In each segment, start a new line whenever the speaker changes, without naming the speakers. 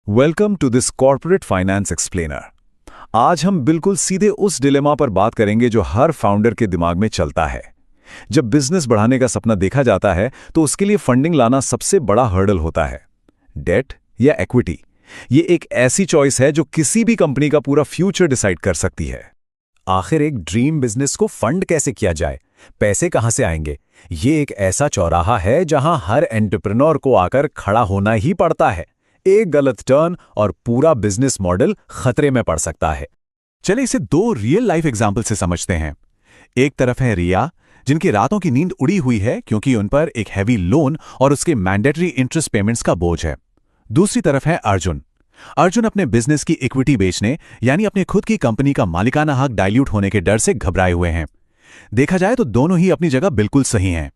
Welcome to this corporate finance explainer. आज हम बिल्कुल सीधे उस डिलेमा पर बात करेंगे जो हर फाउंडर के दिमाग में चलता है। जब बिजनेस बढ़ाने का सपना देखा जाता है तो उसके लिए फंडिंग लाना सबसे बड़ा हर्डल होता है। डेट या इक्विटी, ये एक ऐसी चॉइस है जो किसी भी कंपनी का पूरा फ्यूचर डिसाइड कर सकती है। आखिर एक ड्रीम बिजनेस को फंड कैसे किया जाए, पैसे कहां से आएंगे? ये एक ऐसा चौराहा है जहां हर एंटरप्रेन्योर को आकर खड़ा होना ही पड़ता है। एक गलत टर्न और पूरा बिजनेस मॉडल खतरे में पड़ सकता है। चलिए इसे दो रियल लाइफ एग्जाम्पल से समझते हैं। एक तरफ है रिया, जिनकी रातों की नींद उड़ी हुई है क्योंकि उन पर एक हैवी लोन और उसके मैंडेटरी इंटरेस्ट पेमेंट्स का बोझ है। दूसरी तरफ है अर्जुन। अर्जुन अपने बिजनेस की इक्विटी बेचने यानी अपने खुद की कंपनी का मालिकाना हक डाइल्यूट होने के डर से घबराए हुए हैं। देखा जाए तो दोनों ही अपनी जगह बिल्कुल सही हैं।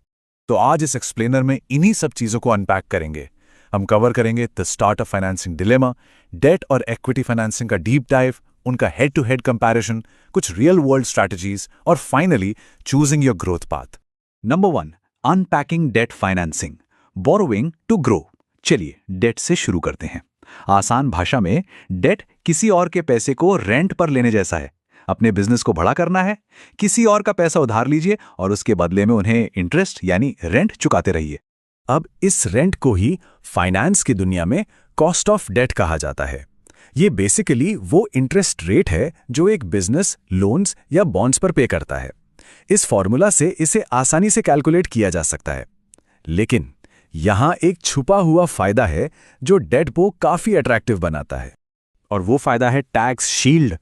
तो आज इस एक्सप्लेनर में इन्हीं सब चीजों को अनपैक करेंगे। हम कवर करेंगे the startup financing dilemma, debt और इक्विटी फाइनेंसिंग का डीप डाइव, उनका हेड टू हेड कंपैरिजन, कुछ रियल वर्ल्ड स्ट्रैटेजीज और finally choosing your growth path. Number 1, unpacking debt financing, borrowing to grow. चलिए डेट से शुरू करते हैं। आसान भाषा में डेट किसी और के पैसे को रेंट पर लेने जैसा है। अपने बिजनेस को बड़ा करना है, किसी और का पैसा उधार लीजिए और उसके बदले में उन्हें इंटरेस्ट यानी रेंट चुकाते रहिए। अब इस रेंट को ही फाइनेंस की दुनिया में कॉस्ट ऑफ डेट कहा जाता है। ये बेसिकली वो इंटरेस्ट रेट है जो एक बिजनेस लोन्स या बॉन्ड्स पर पे करता है। इस फॉर्मूला से इसे आसानी से कैलकुलेट किया जा सकता है। लेकिन यहां एक छुपा हुआ फायदा है जो डेट को काफी अट्रैक्टिव बनाता है, और वो फायदा है टैक्स शील्ड।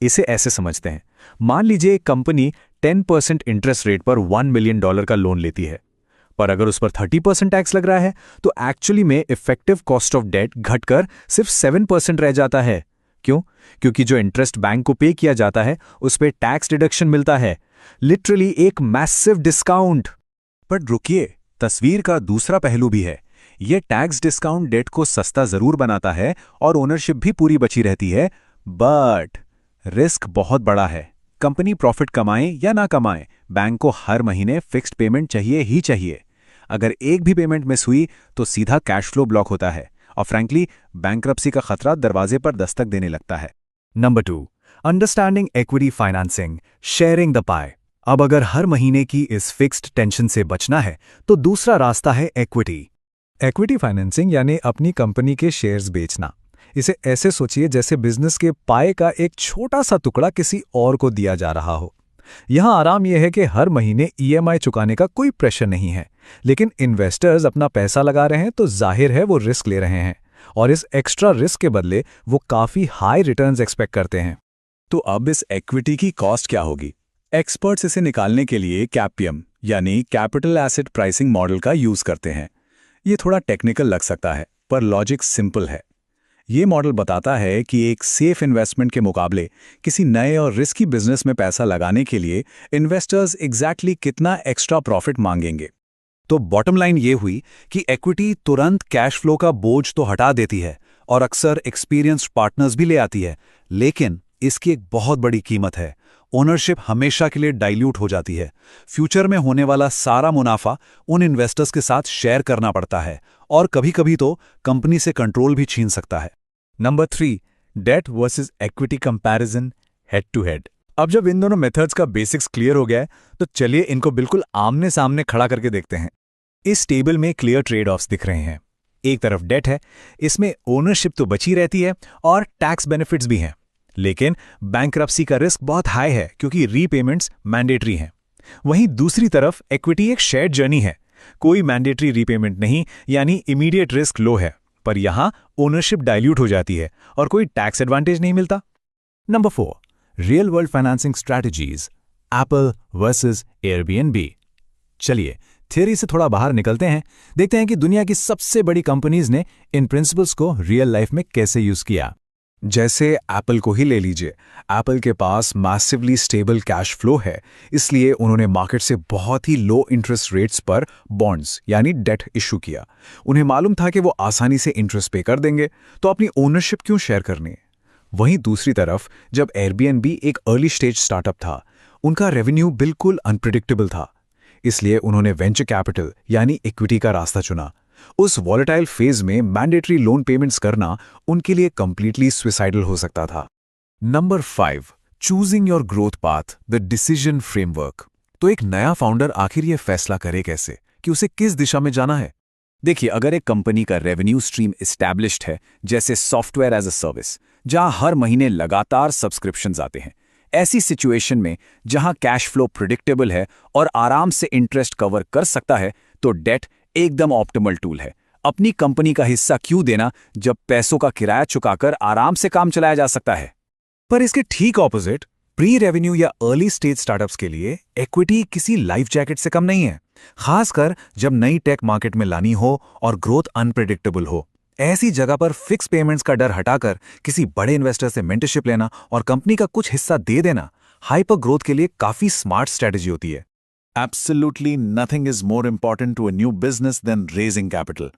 इसे ऐसे समझते हैं, मान लीजिए एक कंपनी 10% इंटरेस्ट रेट पर $1 मिलियन का लोन लेती है, पर अगर उस पर 30% टैक्स लग रहा है तो एक्चुअली में इफेक्टिव कॉस्ट ऑफ डेट घटकर सिर्फ 7% रह जाता है। क्यों? क्योंकि जो इंटरेस्ट बैंक को पे किया जाता है उस पर टैक्स डिडक्शन मिलता है, लिटरली एक मैसिव डिस्काउंट। पर रुकिए, तस्वीर का दूसरा पहलू भी है। यह टैक्स डिस्काउंट डेट को सस्ता जरूर बनाता है और ओनरशिप भी पूरी बची रहती है, बट रिस्क बहुत बड़ा है। कंपनी प्रॉफिट कमाए या ना कमाए, बैंक को हर महीने फिक्स्ड पेमेंट चाहिए ही चाहिए। अगर एक भी पेमेंट मिस हुई तो सीधा कैश फ्लो ब्लॉक होता है और फ्रैंकली बैंक्रप्सी का खतरा दरवाजे पर दस्तक देने लगता है। Number 2, understanding equity financing, sharing the pie. अब अगर हर महीने की इस फिक्स्ड टेंशन से बचना है तो दूसरा रास्ता है इक्विटी। इक्विटी फाइनेंसिंग यानी अपनी कंपनी के शेयर्स बेचना। इसे ऐसे सोचिए जैसे बिजनेस के पाए का एक छोटा सा टुकड़ा किसी और को दिया जा रहा हो। यहां आराम यह है कि हर महीने ईएमआई चुकाने का कोई प्रेशर नहीं है, लेकिन इन्वेस्टर्स अपना पैसा लगा रहे हैं तो जाहिर है वो रिस्क ले रहे हैं, और इस एक्स्ट्रा रिस्क के बदले वो काफी हाई रिटर्न्स एक्सपेक्ट करते हैं। तो अब इस इक्विटी की कॉस्ट क्या होगी? एक्सपर्ट्स इसे निकालने के लिए कैपियम यानी कैपिटल एसेट प्राइसिंग मॉडल का यूज करते हैं। ये थोड़ा टेक्निकल लग सकता है पर लॉजिक सिंपल है। ये मॉडल बताता है कि एक सेफ इन्वेस्टमेंट के मुकाबले किसी नए और रिस्की बिजनेस में पैसा लगाने के लिए इन्वेस्टर्स एग्जैक्टली कितना एक्स्ट्रा प्रॉफिट मांगेंगे। तो बॉटम लाइन ये हुई कि इक्विटी तुरंत कैश फ्लो का बोझ तो हटा देती है और अक्सर एक्सपीरियंस्ड पार्टनर्स भी ले आती है, लेकिन इसकी एक बहुत बड़ी कीमत है। ओनरशिप हमेशा के लिए डाइल्यूट हो जाती है। फ्यूचर में होने वाला सारा मुनाफा उन इन्वेस्टर्स के साथ शेयर करना पड़ता है और कभी-कभी तो कंपनी से कंट्रोल भी छीन सकता है। Number 3, debt versus equity comparison, head to head. अब जब इन दोनों मेथड्स का बेसिक्स क्लियर हो गया है तो चलिए इनको बिल्कुल आमने सामने खड़ा करके देखते हैं। इस टेबल में क्लियर ट्रेड ऑफ्स दिख रहे हैं। एक तरफ डेट है, इसमें ओनरशिप तो बची रहती है और टैक्स बेनिफिट्स भी हैं, लेकिन बैंक्रप्सी का रिस्क बहुत हाई है क्योंकि रीपेमेंट्स मैंडेटरी हैं। वहीं दूसरी तरफ इक्विटी एक शेयर्ड जर्नी है, कोई मैंडेटरी रीपेमेंट नहीं यानी इमीडिएट रिस्क लो है, पर यहां ओनरशिप डाइल्यूट हो जाती है और कोई टैक्स एडवांटेज नहीं मिलता। Number 4, real world financing strategies, Apple versus Airbnb. चलिए थ्योरी से थोड़ा बाहर निकलते हैं, देखते हैं कि दुनिया की सबसे बड़ी कंपनीज ने इन प्रिंसिपल्स को रियल लाइफ में कैसे यूज किया। जैसे एप्पल को ही ले लीजिए। एप्पल के पास मैसिवली स्टेबल कैश फ्लो है, इसलिए उन्होंने मार्केट से बहुत ही लो इंटरेस्ट रेट्स पर बॉन्ड्स यानी डेट इशू किया। उन्हें मालूम था कि वो आसानी से इंटरेस्ट पे कर देंगे, तो अपनी ओनरशिप क्यों शेयर करनी। वहीं दूसरी तरफ जब एयरबीएनबी एक अर्ली स्टेज स्टार्टअप था, उनका रेवेन्यू बिल्कुल अनप्रिडिक्टेबल था, इसलिए उन्होंने वेंचर कैपिटल यानी इक्विटी का रास्ता चुना। उस वॉलेटाइल फेज में मैंडेटरी लोन पेमेंट्स करना उनके लिए कंप्लीटली सुसाइडल हो सकता था। Number 5, choosing your growth path, the decision framework. तो एक नया फाउंडर आखिर ये फैसला करे कैसे कि उसे किस दिशा में जाना है? देखिए, अगर एक कंपनी का रेवेन्यू स्ट्रीम एस्टैब्लिश्ड है, जैसे सॉफ्टवेयर एज अ सर्विस, जहां हर महीने लगातार सब्सक्रिप्शंस आते हैं, ऐसी सिचुएशन में जहां कैश फ्लो प्रिडिक्टेबल है और आराम से इंटरेस्ट कवर कर सकता है, तो डेट एकदम ऑप्टिमल टूल है। अपनी कंपनी का हिस्सा क्यों देना जब पैसों का किराया चुकाकर आराम से काम चलाया जा सकता है। पर इसके ठीक ऑपोजिट, प्री रेवेन्यू या अर्ली स्टेज स्टार्टअप्स के लिए इक्विटी किसी लाइफ जैकेट से कम नहीं है, खासकर जब नई टेक मार्केट में लानी हो और ग्रोथ अनप्रेडिक्टेबल हो। ऐसी जगह पर फिक्स पेमेंट्स का डर हटाकर किसी बड़े इन्वेस्टर से मेंटरशिप लेना और कंपनी का कुछ हिस्सा दे देना हाइपर ग्रोथ के लिए काफी स्मार्ट स्ट्रेटजी होती है। Absolutely nothing is more important to a new business than raising capital.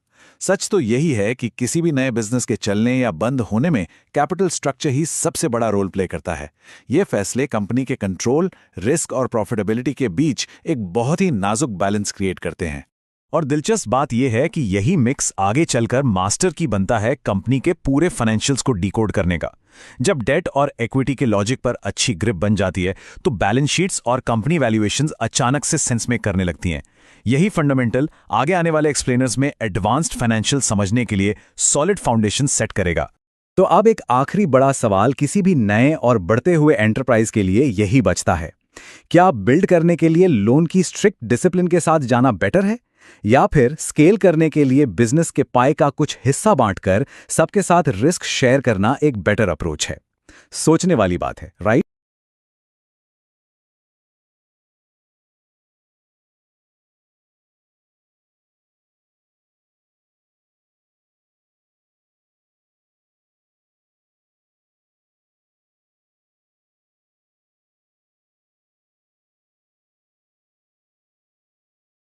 सच तो यही है कि किसी भी नए बिजनेस के चलने या बंद होने में कैपिटल स्ट्रक्चर ही सबसे बड़ा रोल प्ले करता है। ये फैसले कंपनी के कंट्रोल, रिस्क और प्रॉफिटेबिलिटी के बीच एक बहुत ही नाजुक बैलेंस क्रिएट करते हैं। और दिलचस्प बात यह है कि यही मिक्स आगे चलकर मास्टर की बनता है कंपनी के पूरे फाइनेंशियल्स को डिकोड करने का। जब डेट और इक्विटी के लॉजिक पर अच्छी ग्रिप बन जाती है, तो बैलेंस शीट्स और कंपनी वैल्यूएशंस अचानक से सेंस मेक करने लगती हैं। यही फंडामेंटल आगे आने वाले एक्सप्लेनर्स में एडवांस्ड फाइनेंशियल समझने के लिए सॉलिड फाउंडेशन सेट करेगा। तो अब एक आखिरी बड़ा सवाल किसी भी नए और बढ़ते हुए एंटरप्राइज के लिए यही बचता है, क्या बिल्ड करने के लिए लोन की स्ट्रिक्ट डिसिप्लिन के साथ जाना बेटर है, या फिर स्केल करने के लिए बिजनेस के पाई का कुछ हिस्सा बांटकर सबके साथ रिस्क शेयर करना एक बेटर अप्रोच है? सोचने वाली बात है, राइट?